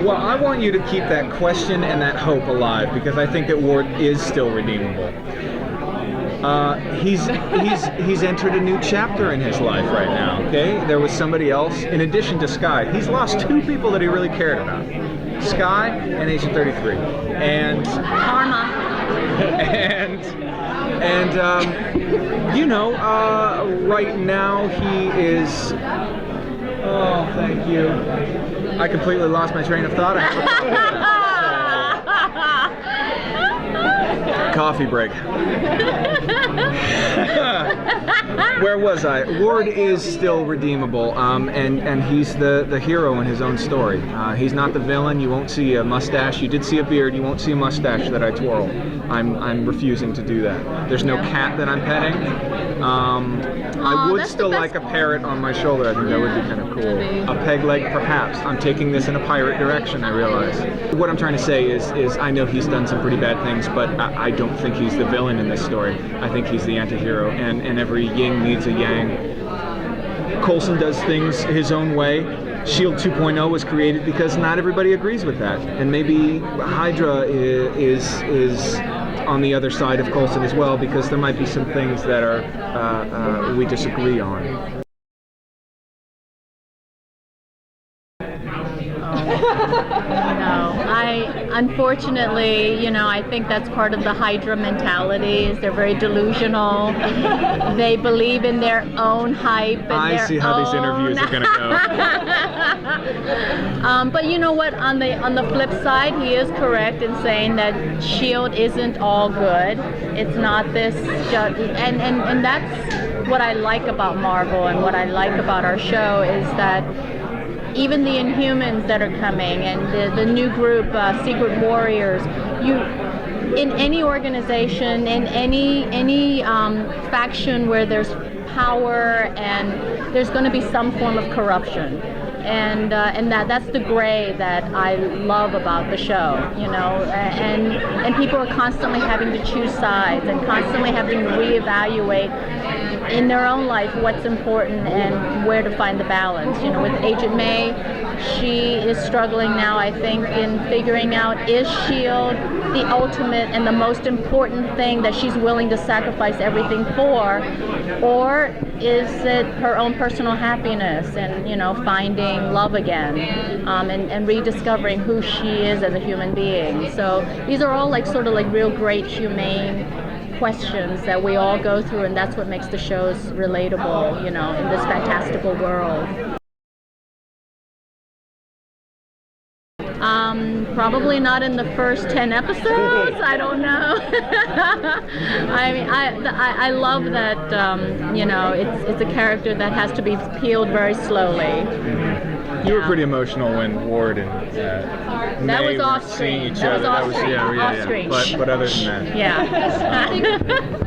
Well, I want you to keep that question and that hope alive because I think that Ward is still redeemable. He's entered a new chapter in his life right now. Okay, there was somebody else in addition to S.H.I.E.L.D. He's lost two people that he really cared about: S.H.I.E.L.D. and Agent 33. And karma. and you know, right now he is. Oh, thank you. I completely lost my train of thought. I have a coffee break. Where was I? Ward is still redeemable, and he's the hero in his own story. He's not the villain. You won't see a mustache. You did see a beard. You won't see a mustache that I twirl. I'm refusing to do that. There's no cat that I'm petting. I would still like a parrot on my shoulder. I think that would be kind of cool. A peg leg, perhaps. I'm taking this in a pirate direction, I realize. What I'm trying to say is I know he's done some pretty bad things, but I don't think he's the villain in this story. I think he's the anti-hero, and every yin needs a yang. Coulson does things his own way. S.H.I.E.L.D. 2.0 was created because not everybody agrees with that, and maybe Hydra is on the other side of Coulson as well, because there might be some things that are we disagree on. Unfortunately, you know, I think that's part of the Hydra mentality. Is they're very delusional. They believe in their own hype. And I see how these interviews are going to go. But you know what? On the flip side, he is correct in saying that S.H.I.E.L.D. isn't all good. It's not this, and that's what I like about Marvel and what I like about our show is that. Even the Inhumans that are coming and the new group, Secret Warriors, in any organization, in any faction where there's power and there's going to be some form of corruption. And that's the gray that I love about the show, you know, and people are constantly having to choose sides and constantly having to reevaluate in their own life what's important and where to find the balance. You know, with Agent May, she is struggling now, I think, in figuring out, is S.H.I.E.L.D. the ultimate and the most important thing that she's willing to sacrifice everything for, or is it her own personal happiness and, you know, finding love again, and rediscovering who she is as a human being. So these are all like sort of like real great humane questions that we all go through, and that's what makes the shows relatable, you know, in this fantastical world. Probably not in the first 10 episodes. I don't know. I mean, I love that. You know, it's a character that has to be peeled very slowly. You were pretty emotional when Ward and that May was off were screen. seeing each That other. was off screen. Off screen. But other than that, yeah.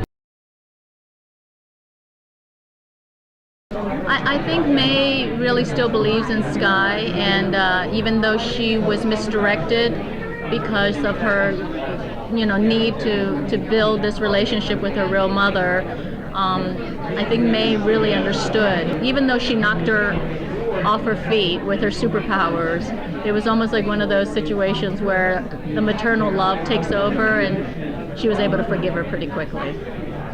I think May really still believes in Skye, and even though she was misdirected because of her, you know, need to build this relationship with her real mother, I think May really understood. Even though she knocked her off her feet with her superpowers, it was almost like one of those situations where the maternal love takes over, and she was able to forgive her pretty quickly.